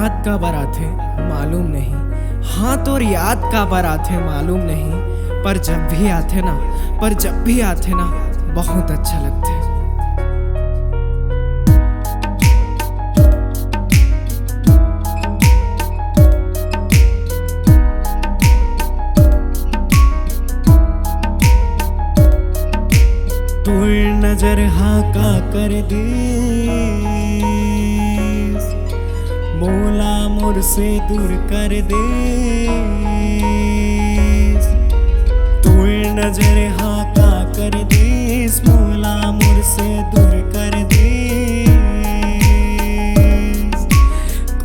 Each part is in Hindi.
याद का बारात है मालूम नहीं, हाँ तोर याद का बारात है मालूम नहीं, पर जब भी आते ना बहुत अच्छा लगता है। तू नजर हाका कर दीस, मोला मोर से दूर कर दीस। तू नजर हाका कर दीस, मोला मोर से दूर कर दीस।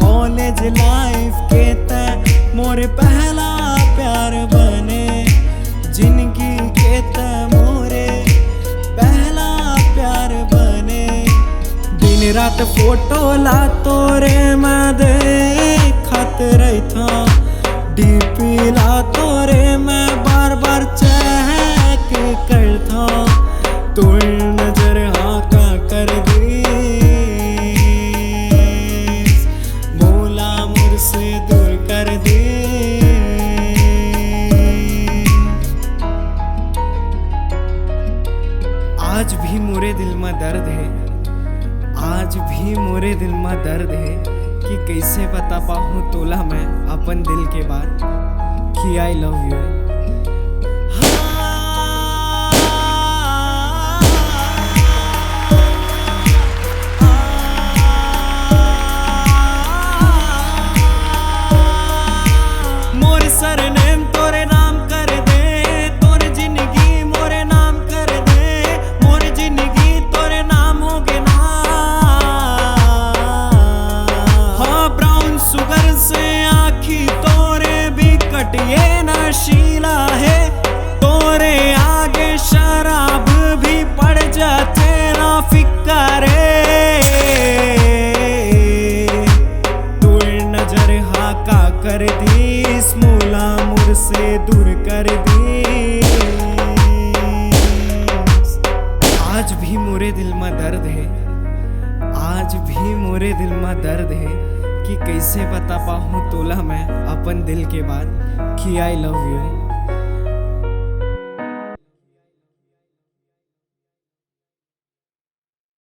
कॉलेज लाइफ के तय मोर पहला प्यार बने, जिंदगी के तय मोरे पहला प्यार बने। दिन रात फोटो ला तोरे मैं देखत रहता, डीपी ला तोरे मैं बार बार चेक करता। तू नजर हाका कर दीस, मोला मोर से दूर कर दीस। आज भी मोरे दिल में दर्द है, आज भी मोरे दिल में दर्द है कि कैसे बता पाऊँ तोला मैं अपन दिल के बात कि I love you. More surname तोरे नाम कर दे, तोर जिंदगी मोरे नाम कर दे, मोर जिंदगी तोरे नाम हो गे ना। हाँ ब्राउन शुगर से आँखी तोरे भी कटिए नशीला है, तोरे आगे शराब भी पड़ जाते ना फिक्रे। तू नजर हाका कर दीस, मोला मोर से दूर कर दीस। आज भी मोरे दिल में दर्द है, आज भी मोरे दिल में दर्द है कि कैसे बता पाऊँ तोला मैं अपन दिल के बात कि आई लव यू।